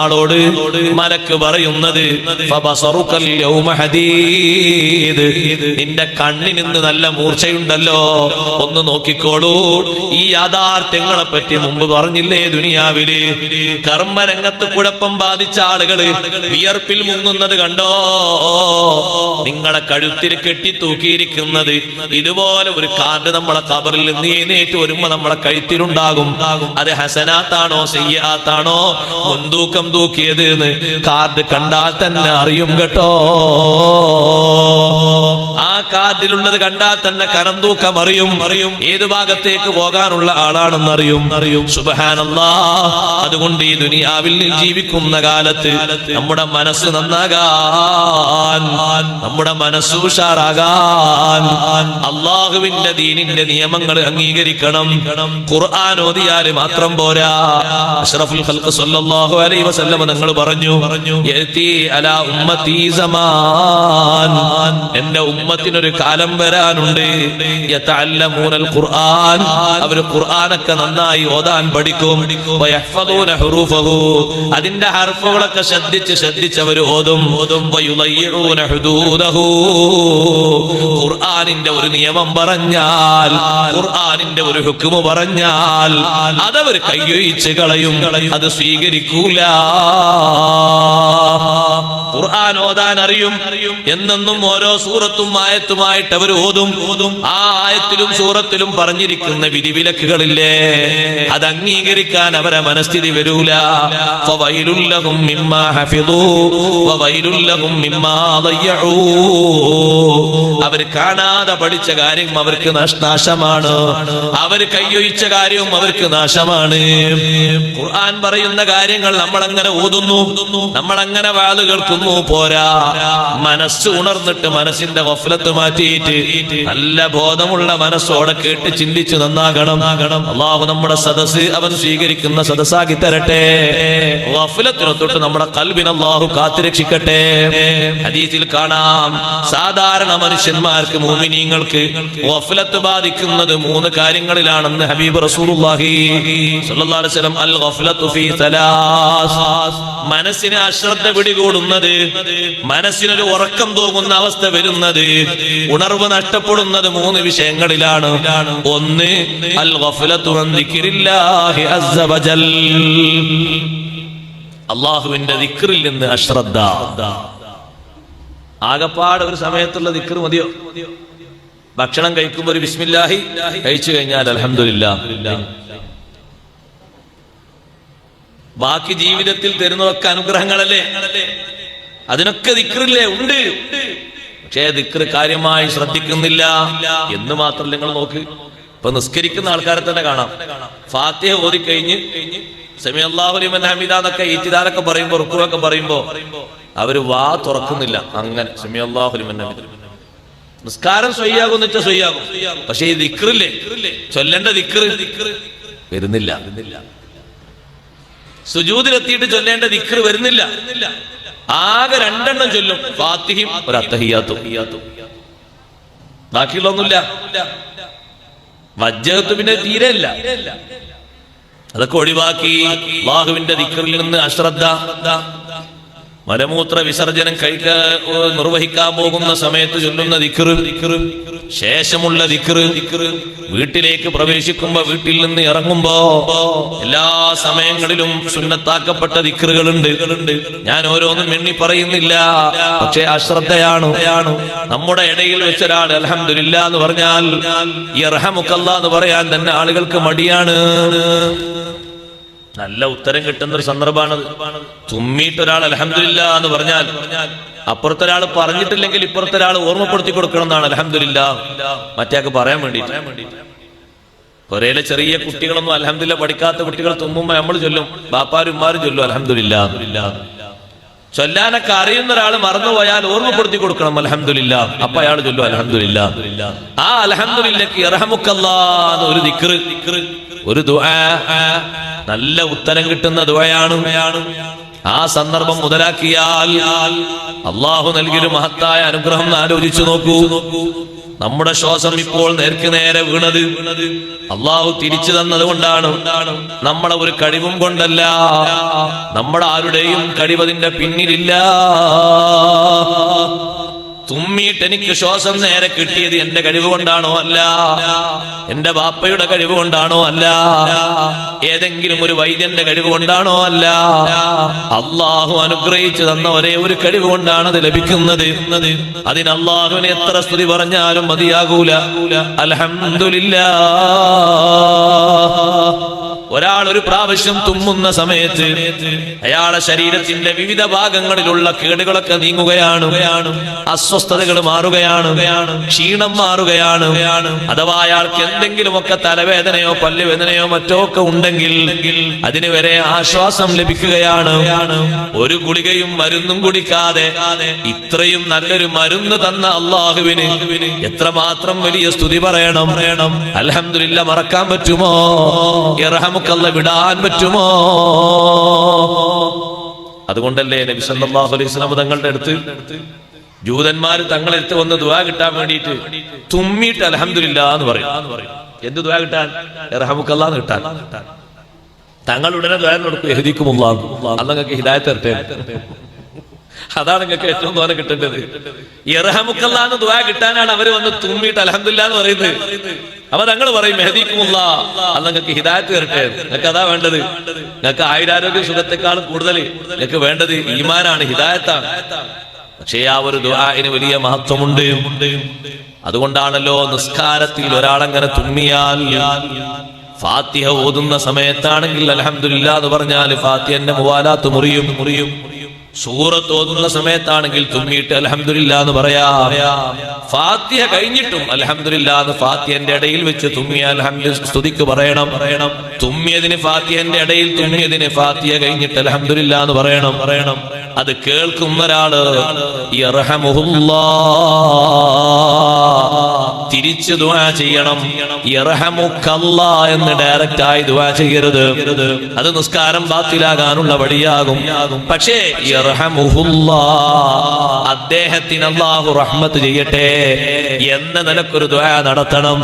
ആളോട് മലക്ക് പറയുന്നത് ഫബസറുകൽ യൗമ ഹദീദ്, നിന്റെ കണ്ണിന് ഇന്ന് നല്ല മൂർച്ചയുണ്ടല്ലോ, ഒന്ന് നോക്കിക്കോളൂ. ഈ യാഥാർത്ഥ്യങ്ങളെ പറ്റി മുമ്പ് പറഞ്ഞില്ലേ ദുനിയാവില്? കർമ്മരംഗത്ത് കുഴപ്പം ബാധിച്ച ആളുകള് വിയർപ്പിൽ മുങ്ങുന്നത് കണ്ടോ? നിങ്ങളെ കഴുത്തിൽ കെട്ടി തൂക്കിയിരിക്കുന്നത് ഇതുപോലെ ഒരു കാർഡ് നമ്മളെ ഖബറിൽ നിന്ന് എഴുന്നേറ്റ് വരുമ്പോ നമ്മളെ കഴുത്തിലുണ്ടാകും. അത് ഹസനാത്താണോ സയ്യാത്താണോ മുൻതൂക്കം തൂക്കിയത് കാർഡ് കണ്ടാൽ തന്നെ അറിയും കേട്ടോ. ആ കാർഡിലുള്ളത് കണ്ടാൽ തന്നെ കരം തൂക്കം അറിയും. ഏത് ഭാഗത്തേക്ക് പോകാനുള്ള ആളാണെന്ന് അറിയും. സുബ്ഹാനല്ലാഹ്. അതുകൊണ്ട് ഈ ദുനിയാവിൽ ജീവിക്കുന്ന കാലത്ത് നമ്മുടെ മനസ്സ് നന്നാകാൻ, നമ്മുടെ മനസ്സ് ഉഷാറാകാൻ അള്ളാഹുവിന്റെ ദീനിന്റെ നിയമങ്ങൾ അംഗീകരിക്കണം. ഖുർആൻ ഓതിയാൽ മാത്രം പോരാ. അഷ്റഫുൽ ഖൽഖ് സല്ലല്ലാഹു അലൈഹി വസല്ലം തങ്ങൾ പറഞ്ഞു, യഅതി അലാ ഉമ്മത്തി സമാൻ, എന്റെ ഉമ്മത്തിനൊരു കാലം വരാനുണ്ട്, യതഅല്ലമൂനൽ ഖുർആൻ, അവർ ഖുർആനൊക്കെ നന്നായി ഓതാൻ പഠിക്കും, വയഹ്ഫദൂന ഹുറൂഫഹു, അതിന്റെ ഹർഫുകളൊക്കെ ശ്രദ്ധിച്ച് അവർ ഓതും, വയുളയ്യിഊന ഹുദൂദഹു, ഖുർആനിന്റെ ഒരു നിയമം പറഞ്ഞാൽ, ഖുർആനിന്റെ ഒരു ഹുക്മ് പറഞ്ഞാൽ അതവർ കൈയൊഴിച്ച് കളയും, അത് സ്വീകരിക്കൂല. ഖുർആൻ ഓതാൻ അറിയും, എന്നെന്നും ഓരോ സൂറത്തും ആയത്തുമായിട്ട് അവർ ഓതും. ആ ആയത്തിലും സൂറത്തിലും പറഞ്ഞിരിക്കുന്ന വിധിവിലക്കുകളില്ലേ, അത് അംഗീകരിക്കാൻ അവരെ മനസ്ഥിതി വരൂല. ഫവൈലുൽ ലഹും മിമ്മാ ഹഫിദൂ വവൈലുൽ ലഹും മിമ്മാ ദയ്യഊ, അവർ കാണാതെ പഠിച്ച കാര്യം അവർക്ക് നാശമാണ്, അവർ കൈയൊഴിച്ച കാര്യവും അവർക്ക് നാശമാണ്. ഖുർആൻ പറയുന്ന കാര്യങ്ങൾ നമ്മളങ്ങനെ ഓതുന്നു, നമ്മളങ്ങനെ വാത് കേൾക്കുന്നു പോരാ. മനസ്സ് ഉണർന്നിട്ട് മനസ്സിന്റെ ഗഫ്ലത്ത് മാറ്റിയിട്ട് നല്ല ബോധമുള്ള മനസ്സോടെ കേട്ട് ചിന്തിച്ച് നന്നാകണം. അല്ലാഹു നമ്മുടെ സദസ്സ് അവൻ സ്വീകരിക്കുന്ന സദസ്സാക്കി തരട്ടെ. ഗഫ്ലത്തിനെ തൊട്ട് നമ്മുടെ ഖൽബിനെ അല്ലാഹു കാത്തുരക്ഷിക്കട്ടെ. ഹദീസിൽ കാണാം, സാധാരണ മനുഷ്യന്മാർക്ക് മുഅ്മിനീങ്ങൾക്ക് ഗഫ്ലത്ത് ബാധിക്കുന്നത് 3 കാര്യങ്ങളിലാണെന്ന് ഹബീബ് റസൂലുള്ളാഹി സ്വല്ലല്ലാഹു അലൈഹി വസല്ലം. അൽ ഗഫ്ലത്തു ഫീ സലാസ്, മനസ്സിനെ അശ്രദ്ധ പിടികൂടുന്നത്, മനസ്സിനൊരു ഉറക്കം തോന്നുന്ന അവസ്ഥ വരുന്നത്, ഉണർവ് നഷ്ടപ്പെടുന്നത് 3 വിഷയങ്ങളിലാണ്. ഒന്ന്, അൽ ഗഫ്ലത്തു അൻ ദിക്രില്ലാഹി അസ്സ വജൽ, അല്ലാഹുവിന്റെ ദിക്റിൽ നിന്ന് അശ്രദ്ധ. ആകപ്പാട് ഒരു സമയത്തുള്ള ദിക്ർ മതിയോ? ഭക്ഷണം കഴിക്കുമ്പോൾ ഒരു ബിസ്മില്ലാഹി കഴിച്ചു കഴിഞ്ഞാൽ അൽഹംദുലില്ലാഹ്. ബാക്കി ജീവിതത്തിൽ തരുന്നതൊക്കെ അനുഗ്രഹങ്ങളല്ലേ, അതിനൊക്കെ ദിക്റില്ലേ? ഉണ്ട്. പക്ഷേ ദിക്ർ കാര്യമായി ശ്രദ്ധിക്കുന്നില്ല എന്ന് മാത്രമല്ല. നിങ്ങൾ നോക്ക്, ഇപ്പൊ നിസ്കരിക്കുന്ന ആൾക്കാരെ തന്നെ കാണാം, ഫാത്തിഹ ഓതിക്കഴിഞ്ഞ് സമിഅല്ലാഹു ലിമൻ ഹമിദാന്നൊക്കെ ഈത്തിദാലൊക്കെ പറയുമ്പോ റുക്കുവൊക്കെ പറയുമ്പോ അവര് വാ തുറക്കുന്നില്ല. അങ്ങനെ സമിഅല്ലാഹു ലിമൻ ഹമിദ, നിസ്കാരം സ്വയ്യാകും വെച്ചാൽ സ്വയ്യാകും, പക്ഷെ ഈ ദിക്റില്ലേ, ചൊല്ലേണ്ട ദിക്ർ വരുന്നില്ല. സുജൂദിലെത്തിയിട്ട് ചൊല്ലേണ്ട ദിക്ർ വരുന്നില്ല. ആകെ 2 എണ്ണം ചൊല്ലും, ഫാത്തിഹയും ഒരു അത്തഹിയ്യാത്തും, ബാക്കിയുള്ളൊന്നുമില്ല. വജ്ജഹത്ത് പിന്നെ തീരെ ഇല്ല. അതൊക്കെ ഒഴിവാക്കി അല്ലാഹുവിന്റെ ദിക്റിൽ നിന്ന് അശ്രദ്ധ. മലമൂത്ര വിസർജനം നിർവഹിക്കാൻ പോകുന്ന സമയത്ത് ചൊല്ലുന്ന ദിക്ർ, ശേഷമുള്ള ദിക്ർ, വീട്ടിലേക്ക് പ്രവേശിക്കുമ്പോ, വീട്ടിൽ നിന്ന് ഇറങ്ങുമ്പോ, എല്ലാ സമയങ്ങളിലും സുന്നത്താക്കപ്പെട്ട ദിക്റുകളുണ്ട്. ഞാൻ ഓരോന്നും എണ്ണി പറയുന്നില്ല, പക്ഷെ അശ്രദ്ധയാണ്. നമ്മുടെ ഇടയിൽ വെച്ചൊരാൾ അൽഹംദുലില്ലാ എന്ന് പറഞ്ഞാൽ യർഹമുക്കല്ലാഹ് എന്ന് പറയാൻ തന്നെ ആളുകൾക്ക് മടിയാണ്. നല്ല ഉത്തരം കിട്ടുന്ന ഒരു സന്ദർഭമാണത്. തുമ്മിയിട്ടൊരാൾ അൽഹംദുലില്ലാ എന്ന് പറഞ്ഞാൽ അപ്പുറത്തൊരാൾ പറഞ്ഞിട്ടില്ലെങ്കിൽ ഇപ്പുറത്തൊരാൾ ഓർമ്മപ്പെടുത്തി കൊടുക്കണം എന്നാണ് അൽഹംദുലില്ലാ മറ്റേക്ക് പറയാൻ വേണ്ടിയിട്ട്. ഒരേലെ ചെറിയ കുട്ടികളൊന്നും അൽഹംദുലില്ലാ പഠിക്കാത്ത കുട്ടികൾ തുമ്മുമ്പോ നമ്മൾ ചൊല്ലും, ബാപ്പാരും ഉമ്മാരും ചൊല്ലും അൽഹംദുലില്ലാ. ചൊല്ലാനൊക്കെ അറിയുന്ന ഒരാൾ മറന്നുപോയാൽ ഓർമ്മപ്പെടുത്തി കൊടുക്കണം അൽഹംദുലില്ലാ. അപ്പൊ അയാൾ ചൊല്ലും അൽഹംദുലില്ലാ. ആ അൽഹംദുലില്ലക്ക് യർഹമുക്കല്ലാഹ് എന്ന ഒരു ദിക്ർ, ഒരു ദുആ, നല്ല ഉത്തരം കിട്ടുന്ന ദുആയാണ്. ആ സന്ദർഭം മുതലാക്കിയാൽ അല്ലാഹു നൽകിയൊരു മഹത്തായ അനുഗ്രഹം ആലോചിച്ചു നോക്കൂ. നമ്മുടെ ശ്വാസം ഇപ്പോൾ നേർക്ക് നേരെ വീണത് അള്ളാഹു തിരിച്ചു തന്നത് കൊണ്ടാണ്. നമ്മളെ ഒരു കഴിവും കൊണ്ടല്ല, നമ്മുടെ ആരുടെയും കഴിവതിന്റെ പിന്നിലില്ല. തുമ്മിയിട്ട് എനിക്ക് ശ്വാസം നേരെ കിട്ടിയത് എന്റെ കഴിവ് കൊണ്ടാണോ? അല്ല. എന്റെ ബാപ്പയുടെ കഴിവ് കൊണ്ടാണോ? അല്ല. ഏതെങ്കിലും ഒരു വൈദ്യന്റെ കഴിവ് കൊണ്ടാണോ? അല്ല. അള്ളാഹു അനുഗ്രഹിച്ചു തന്ന ഒരേ ഒരു കഴിവ് കൊണ്ടാണ് അത് ലഭിക്കുന്നത്. അതിന് അള്ളാഹുവിനെ എത്ര സ്തുതി പറഞ്ഞാലും മതിയാകൂല. അൽഹംദുലില്ലാഹ്. ഒരാൾ ഒരു പ്രാവശ്യം തുമ്മുന്ന സമയത്ത് അയാളുടെ ശരീരത്തിന്റെ വിവിധ ഭാഗങ്ങളിലുള്ള കേടുകളൊക്കെ നീങ്ങുകയാണ്, അസ്വസ്ഥതകൾ മാറുകയാണ്, ക്ഷീണം മാറുകയാണ്. അഥവാ അയാൾക്ക് എന്തെങ്കിലുമൊക്കെ തലവേദനയോ പല്ലുവേദനയോ മറ്റോ ഒക്കെ ഉണ്ടെങ്കിൽ അതിന് വരെ ആശ്വാസം ലഭിക്കുകയാണ്. ഒരു ഗുളികയും മരുന്നും കുടിക്കാതെ ഇത്രയും നല്ലൊരു മരുന്ന് തന്ന അള്ളാഹുവിന് എത്രമാത്രം വലിയ സ്തുതി പറയണം. അൽഹംദുലില്ലാ മറക്കാൻ പറ്റുമോ? വിടാൻ പറ്റുമോ? അതുകൊണ്ടല്ലേ നബി സല്ലല്ലാഹു അലൈഹി വസല്ലം തങ്ങളുടെ അടുത്ത് ജൂതന്മാർ തങ്ങളെടുത്ത് വന്ന് ദുആ കിട്ടാൻ വേണ്ടിയിട്ട് തുമ്മിയിട്ട് അൽഹംദുലില്ലാ എന്ന് പറയും. എന്ത് ദുആ കിട്ടാൻ? ഇർഹമുക്കല്ലാഹ് എന്ന് കിട്ടാൻ. തങ്ങൾ ഉടനെ ദുആ കൊടുക്കും, യഹ്ദിക്കുമുല്ലാഹ്, അല്ലാഹ് നിങ്ങൾക്ക് ഹിദായത്ത് തരട്ടെ. അതാണ് നിങ്ങൾക്ക് ഏറ്റവും തോനെ കിട്ടേണ്ടത്. ഇർഹമുക്കല്ലാഹ് എന്ന് ദുആ കിട്ടാനാണ് അവര് വന്ന് തുമ്മിയിട്ട് അൽഹംദുലില്ലാ എന്ന് പറയുന്നത്. അപ്പൊ തങ്ങൾ പറയും യഹ്ദിക്കുമുല്ലാഹ്, അല്ലാഹ് നിങ്ങൾക്ക് ഹിദായത്ത് തരട്ടെ. നിങ്ങൾക്ക് അതാ വേണ്ടത്. നിങ്ങൾക്ക് ആയുരാരോഗ്യ സുഖത്തെക്കാൾ കൂടുതൽ നിങ്ങൾക്ക് വേണ്ടത് ഈമാനാണ്, ഹിദായത്താണ്. പക്ഷേ ആ ഒരു ദുആഇന് വലിയ മഹത്വമുണ്ട്. അതുകൊണ്ടാണല്ലോ നിസ്കാരത്തിൽ ഒരാളങ്ങനെ തുമ്മിയാൽ ഫാത്തിഹ ഓതുന്ന സമയത്താണെങ്കിൽ അൽഹംദുലില്ലാ എന്ന് പറഞ്ഞാൽ ഫാത്തിഹന്റെ മുവാലാത്ത് മുറിയും. സൂറത്ത് ഓതുന്ന സമയത്താണെങ്കിൽ തുമ്മിയിട്ട് അൽഹംദുലില്ലാ എന്ന് പറയാം. ഫാത്തിഹ കഴിഞ്ഞിട്ടും അൽഹംദുലില്ലാ എന്ന് ഫാത്തിഹന്റെ ഇടയിൽ വെച്ച് തുമ്മിയ സ്തുതിക്ക് പറയണം. തുമ്മിയതിന് ഫാത്തിഹന്റെ ഇടയിൽ തുമ്മിയതിന് ഫാത്തിഹ കഴിഞ്ഞിട്ട് അൽഹംദുലില്ലാ എന്ന് പറയണം. അത് കേൾക്കുന്ന ഒരാള് തിരിച്ചു ദുആ ചെയ്യണം. യർഹമുക്കല്ലാ എന്ന് ഡയറക്റ്റ് ആയി ദുആ ചെയ്യരുത്. അത് നിസ്കാരം ബാത്തിലാകാനുള്ള വഴിയാകും. പക്ഷേ അദ്ദേഹത്തിന് അല്ലാഹു റഹ്മത്ത് ചെയ്യട്ടെ എന്ന നിലക്കൊരു ദുആ നടത്തണം.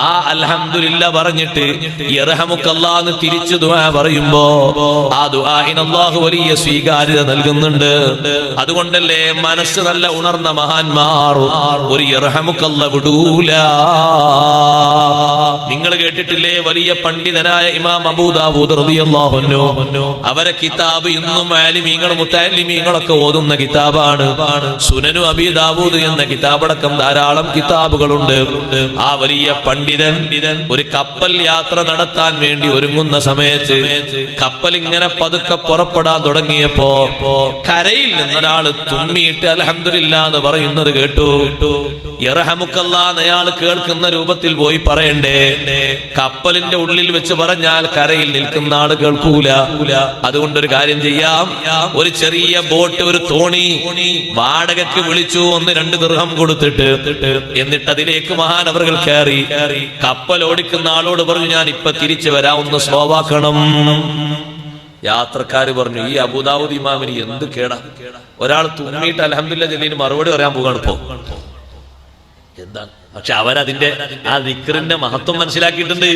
ആ അൽഹംദുലില്ലാ പറഞ്ഞിട്ട് യർഹമുക്കല്ലാ എന്ന് തിരിച്ചു ദുആ പറയുമ്പോ ആ ദുആഇന് അല്ലാഹു വലിയ സ്വീകാര്യത നൽകുന്നുണ്ട്. അതുകൊണ്ടല്ലേ മനസ്സ് നല്ല ഉണർന്ന മഹാന്മാർ ഒരു യർഹമുക്കല്ലാ വിടൂല. നിങ്ങൾ കേട്ടിട്ടില്ലേ വലിയ പണ്ഡിതനായ ഇമാം അബൂ ദാവൂദ് റളിയല്ലാഹു അൻഹു, അവരെ കിതാബ് ഇന്നും ആലിമീങ്ങൾ മുത്തഅല്ലിമീങ്ങളൊക്കെ ഓതുന്ന കിതാബാണ്. സുനനു അബീ ദാവൂദ് എന്ന കിതാബടക്കം ധാരാളം കിതാബുകളുണ്ട്. ആ വലിയ പണ്ഡിതൻ ഒരു കപ്പൽ യാത്ര നടത്താൻ വേണ്ടി ഒരുങ്ങുന്ന സമയത്ത് കപ്പൽ ഇങ്ങനെ പതുക്കെ പുറപ്പെടാൻ തുടങ്ങിയപ്പോ കരയിൽ നിന്നൊരാള് തുമ്മിയിട്ട് അൽഹംദുലില്ലാ എന്ന് പറയുന്നത് കേട്ടു. യർഹമുക്കല്ലാ അയാൾ കേൾക്കുന്ന രൂപത്തിൽ പോയി പറയണ്ടേ? കപ്പലിന്റെ ഉള്ളിൽ വെച്ച് പറഞ്ഞാൽ കരയിൽ നിൽക്കുന്ന ആള് കേൾക്കൂല. അതുകൊണ്ടൊരു കാര്യം ചെയ്യാം, ഒരു ചെറിയ ബോട്ട്, ഒരു തോണി വാടകയ്ക്ക് വിളിച്ചു, 1-2 ദിർഹം കൊടുത്തിട്ട്, എന്നിട്ട് അതിലേക്ക് മഹാനവറുകൾ കയറി കപ്പൽ ഓടിക്കുന്ന ആളോട് പറഞ്ഞു, ഞാൻ ഇപ്പൊ തിരിച്ചു വരാം, ഒന്ന് സ്ലോവാക്കണം. യാത്രക്കാര് പറഞ്ഞു, ഈ അബൂദാവൂദ് ഇമാമിന് എന്ത് കേടാ, ഒരാൾ തുമ്മിയിട്ട് അൽഹംദുലില്ലാ ചൊല്ലിന് മറുപടി പറയാൻ പോകാണ് ഇപ്പോ. എന്താണ്? പക്ഷെ അവരതിന്റെ ആ ദിക്റിന്റെ മഹത്വം മനസ്സിലാക്കിയിട്ടുണ്ട്,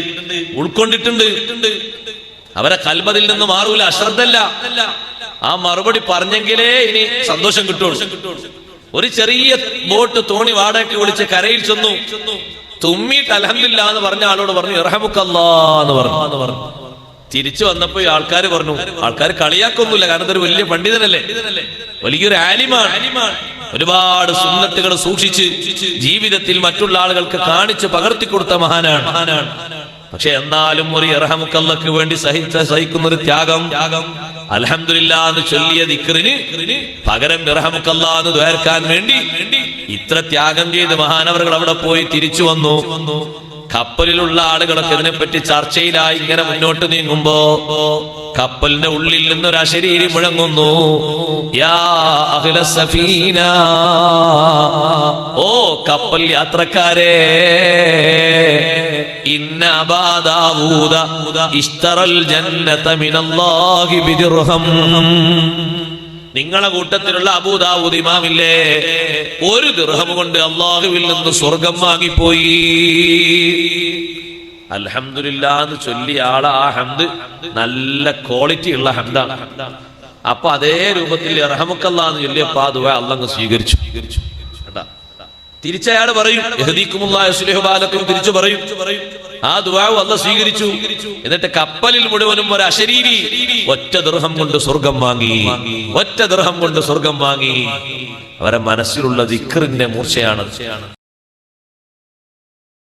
ഉൾക്കൊണ്ടിട്ടുണ്ട്. അവരെ കൽബതിൽ നിന്ന് മാറൂല, അശ്രദ്ധല്ല. ആ മറുപടി പറഞ്ഞെങ്കിലേ ഇനി സന്തോഷം കിട്ടുള്ളൂ. ഒരു ചെറിയ ബോട്ട് തോണി വാടകയ്ക്ക് വിളിച്ച് കരയിൽ ചെന്നു, തുമ്മിയിട്ട് അൽഹംദുലില്ലാ എന്ന് പറഞ്ഞ ആളോട് പറഞ്ഞു ഇർഹമുക്കല്ലാ എന്ന് പറഞ്ഞു. തിരിച്ചു വന്നപ്പോ ആൾക്കാർ പറഞ്ഞു, ആൾക്കാർ കളിയാക്കൊന്നുമില്ല, കാരണം ഇതൊരു വലിയ പണ്ഡിതനല്ലേ, വലിയൊരു ആലിമാണ്, ഒരുപാട് സുന്നത്തുകൾ സൂക്ഷിച്ച് ജീവിതത്തിൽ മറ്റുള്ള ആളുകൾക്ക് കാണിച്ച് പകർത്തി കൊടുത്ത മഹാനാണ്. പക്ഷെ എന്നാലും ഒരു ഇർഹമുക്കല്ലാഹ്ക്ക് വേണ്ടി സഹിക്കുന്ന ഒരു ത്യാഗം, അൽഹംദുലില്ലാ എന്ന് ചൊല്ലിയ ദിക്റിന് പകരം ഇർഹമുക്കല്ലാഹ് എന്ന് ദ്വാരക്കാൻ വേണ്ടി ഇത്ര ത്യാഗം ചെയ്ത് മഹാനവറുകൾ അവിടെ പോയി തിരിച്ചു വന്നു. കപ്പലിലുള്ള ആളുകളൊക്കെ ഇതിനെപ്പറ്റി ചർച്ചയിലായി ഇങ്ങനെ മുന്നോട്ട് നീങ്ങുമ്പോ കപ്പലിന്റെ ഉള്ളിൽ നിന്നൊരു അശരീരി മുഴങ്ങുന്നു, യാ അഹ്ലസ് സഫീന, ഓ കപ്പൽ യാത്രക്കാരെ, ഇന്ന അബാ ദാവൂദ ഇശ്തറൽ ജന്നത മിനല്ലാഹി ബിദിർഹം. നിങ്ങളെ കൂട്ടത്തിലുള്ള അബൂദാവൂദ് ഇമാമില്ലേ, 1 ദിർഹം കൊണ്ട് അള്ളാഹുവിൽ നിന്ന് സ്വർഗം വാങ്ങിപ്പോയി. അൽഹംദുലില്ലാ എന്ന് ചൊല്ലിയ ആള് ആ ഹംദ് നല്ല ക്വാളിറ്റി ഉള്ള ഹംദാണ്. അപ്പൊ അതേ രൂപത്തിൽ റഹ്മക്കല്ലാഹ് എന്ന് ചൊല്ലിയപ്പോ ആ ദുആ അല്ലാഹു സ്വീകരിച്ചു. തിരിച്ചയാൾ പറയും യഹ്ദീകുമുല്ലാഹു യസ്ലിഹു ബാലക്കും, തിരിച്ചു പറയും ആ ദുആ അല്ലാഹു സ്വീകരിച്ചു. എന്നിട്ട് കപ്പലിൽ മുഴുവനും ഒരു അശരീരി 1 ദിർഹം കൊണ്ട് സ്വർഗം വാങ്ങി, 1 ദിർഹം കൊണ്ട് സ്വർഗം വാങ്ങി. അവരെ മനസ്സിലുള്ള ദിക്റിന്റെ മൂർച്ചയാണ്.